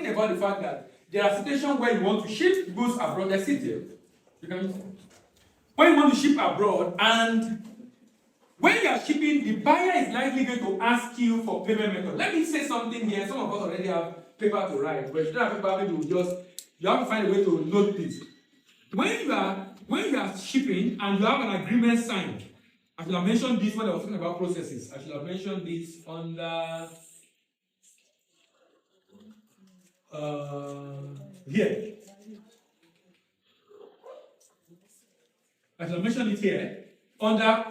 talking about the fact that there are situations where you want to ship goods abroad. Let's sit there. You can. When you want to ship abroad, and when you are shipping, the buyer is likely going to ask you for payment method. Let me say something here. Some of us already have paper to write, but if you don't have paper, maybe you have to find a way to note this. When you are shipping and you have an agreement signed, I should have mentioned this when I was talking about processes. I should have mentioned this under here. I should have mentioned it here under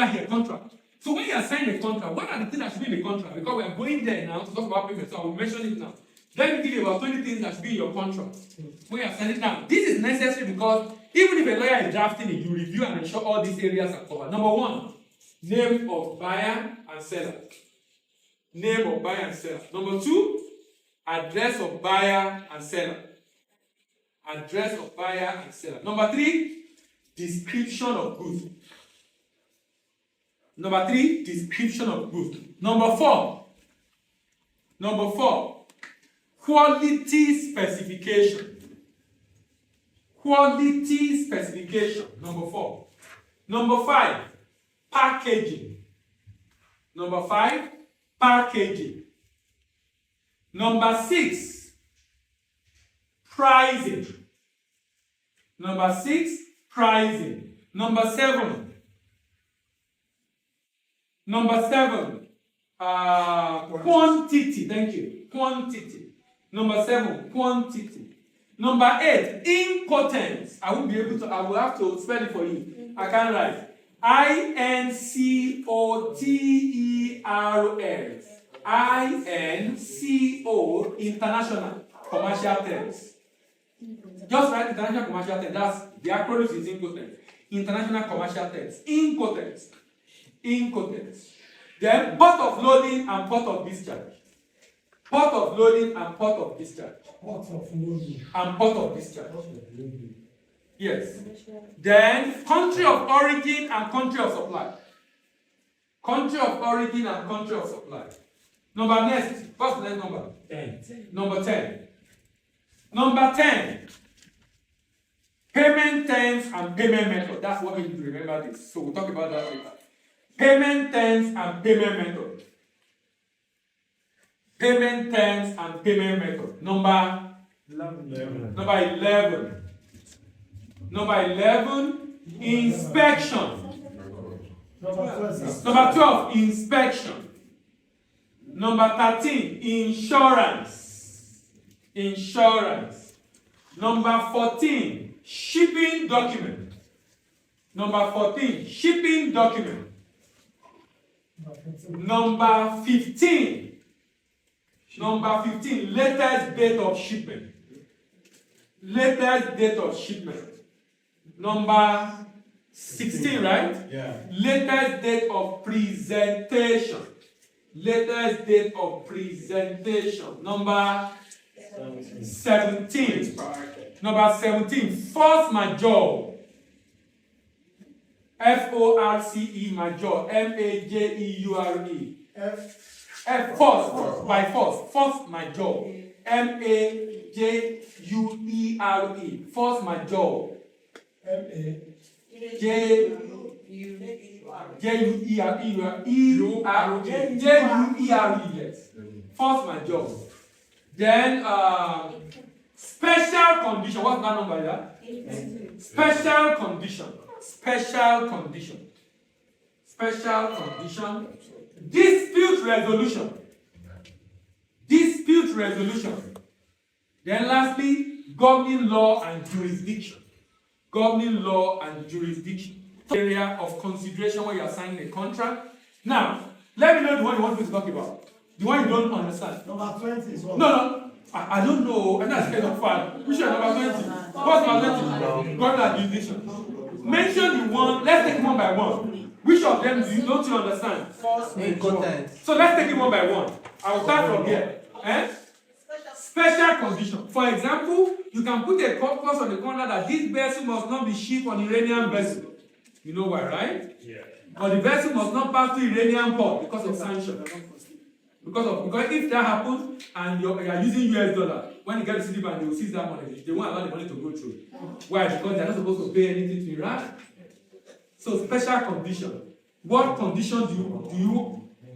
here contract. So when you are signing a contract, what are the things that should be in the contract? Because we are going there now to talk about payment, so I will mention it now. Let me give you about 20 things that should be in your contract. When you are signing now, this is necessary because even if a lawyer is drafting it, you review and ensure all these areas are covered. Number one, name of buyer and seller. Name of buyer and seller. Number two, address of buyer and seller. Address of buyer and seller. Number three, description of goods. Number three, description of goods. Number four, quality specification. Quality specification. Number four. Number five, packaging. Number five, packaging. Number six, pricing. Number six, pricing. Number seven, quantity. Thank you. Quantity. Number seven, quantity. Number eight, importance. I will have to spell it for you. I can't write. INCOTERS. INCO, international commercial terms. Just write international commercial terms. That's the acronym is Incotens. International commercial terms. Incotens. Incotens. Then port of loading and port of discharge. Port of loading and port of discharge. Port of loading. And port of discharge. Yes. Then country of origin and country of supply. Country of origin and country of supply. Number next. What's the next number? 10. Number 10. Number 10. Payment terms and payment method. That's what we need to remember this. So we'll talk about that later. Payment terms and payment method. Payment terms and payment method. Number 11. Number 11, inspection. Number 12, inspection. Number 13, insurance. Insurance. Number 14, shipping document. Number 14, shipping document. Number 15, latest date of shipment. Latest date of shipment. Number 16, right? Yeah. Latest date of presentation. Latest date of presentation. Number 17. Number 17, force majeure. FORCE major. MAJEURE. Force, by force. Force majeure. MAJUERE. Force majeure. JUERE. Force majeure. Then special condition. What's that number there? Special condition. Special condition. Special condition. Dispute resolution. Dispute resolution. Then lastly, governing law and jurisdiction. Governing law and jurisdiction. Area of consideration when you are signing a contract. Now, let me know the one you want me to talk about. The one you don't understand. Number 20 is what? No. I don't know. And that's kind of fun. Which is number 20? What's number 20? Governing and jurisdiction. Mention the one. Let's take one by one. Which of them don't you understand? So let's take it one by one. I will start from here. Special condition. For example, you can put a clause on the contract that this vessel must not be shipped on Iranian vessel. You know why, right? Yeah. Or the vessel must not pass through Iranian port because of sanctions. Because if that happens and you are using US dollar, when you get the Citibank, they will seize that money. They won't allow the money to go through. Why? Because they are not supposed to pay anything to Iran. So special condition. What condition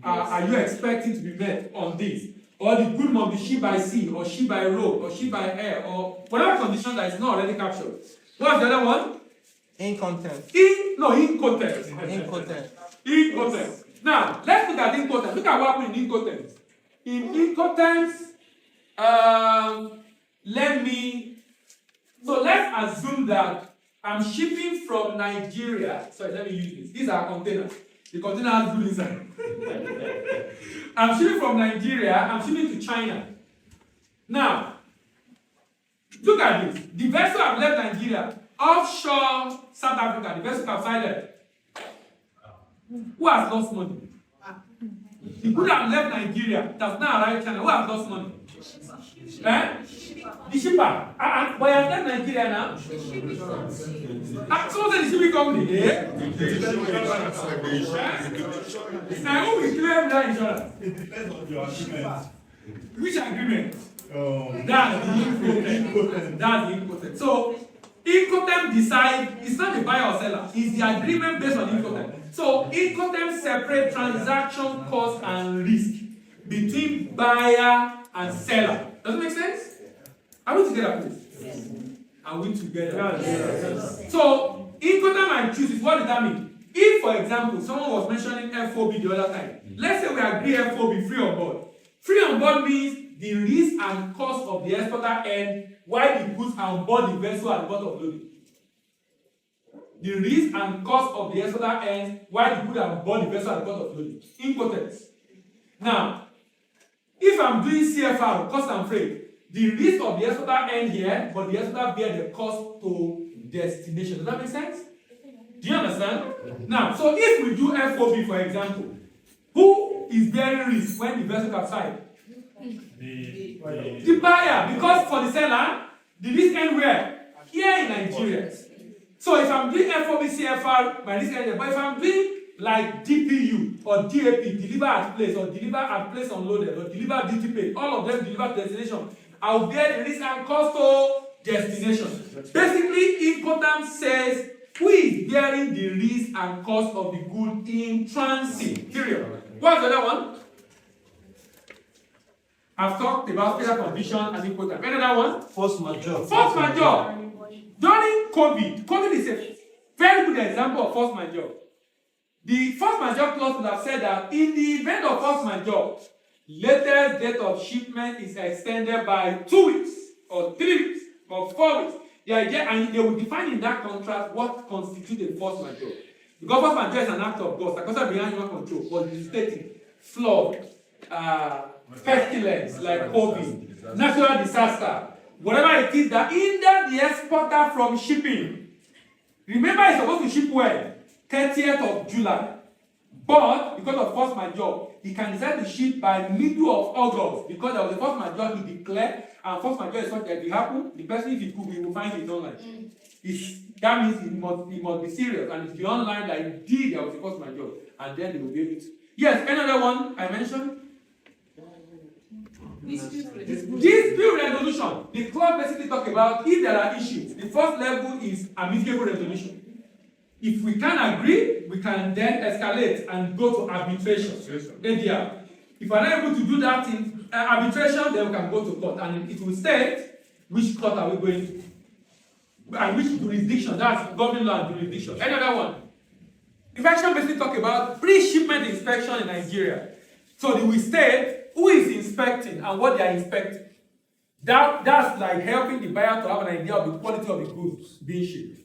are you expecting to be met on this? Or the good must be shipped by sea, or shipped by road, or shipped by air, or whatever condition that is not already captured. What's the other one? Incontinence. Incontents. Incontinence. Incontents. Now, let's look at incontents. Look at what happened in incontents. In incontents, let's assume that I'm shipping from Nigeria. Sorry, let me use this. These are containers. The container has food inside. I'm shipping from Nigeria, I'm shipping to China. Now, look at this. The vessel have left Nigeria, offshore South Africa, the vessel capsized. Who has lost money? The good have left Nigeria, that's now arrived China. Who has lost money? The shipper. But you have left Nigeria now. Someone said the shipping company. Now who will claim that insurance? It depends on your agreement. Which agreement? That's the impotent. So, Incoterm decide, it's not the buyer or seller, it's the agreement based on Incoterm. So, Incoterm separate transaction cost and risk between buyer and seller. Does it make sense? Are we together, please? Yes. Are we together? Yes. So, Incoterm and choose, what does that mean? If, for example, someone was mentioning FOB the other time, let's say we agree FOB free on board. Free on board means the risk and cost of the exporter end while the goods are on board the vessel at the port of loading. The risk and cost of the exporter ends while the goods are on board the vessel at the port of loading. Incoterms. Now, if I'm doing CFR, cost and freight, the risk of the exporter end here, but the exporter bear the cost to destination. Does that make sense? Do you understand? Now, so if we do FOB, for example, who is bearing risk when the vessel capsizes? The buyer, because for the seller, the risk ends where? Here in Nigeria. So if I'm doing FOB CFR, my risk ends there. But if I'm doing like DPU or DAP, deliver at place, or deliver at place unloaded, or deliver duty paid, all of them deliver to destination, I'll bear the risk and cost to destination. Basically, Incoterm says who is bearing the risk and cost of the good in transit. Period. What's the other one? I've talked about special condition and Incoterm. Another one? Force majeure. Force majeure. During COVID is a very good example of force majeure. The force majeure clause would have said that in the event of force majeure, latest date of shipment is extended by 2 weeks, or 3 weeks, or 4 weeks. The idea, and they will define in that contract what constitutes a force majeure. Because force majeure is an act of God, like also beyond human control, but it's stating flood, pestilence like COVID, natural disaster, whatever it is that hinder the exporter from shipping. Remember, it's supposed to ship when? 30th of July. But because of force majeure, he can decide to ship by middle of August because there was a force majeure he declared, and force majeure is something that will happen. The person, if he could, he will find it online. That means it must be serious, and it's be online that indeed there was a force majeure, and then they will be able to. Yes, another one I mentioned. Dispute resolution. The clause basically talk about if there are issues. The first level is amicable resolution. If we can agree, we can then escalate and go to arbitration. ADR. If we are not able to do that in arbitration, then we can go to court, and it will state which court are we going to, and which jurisdiction. That's governing law and jurisdiction. Another one. Inspection basically talk about pre-shipment inspection in Nigeria. So they will state who is inspecting and what they are inspecting. That's like helping the buyer to have an idea of the quality of the goods being shipped.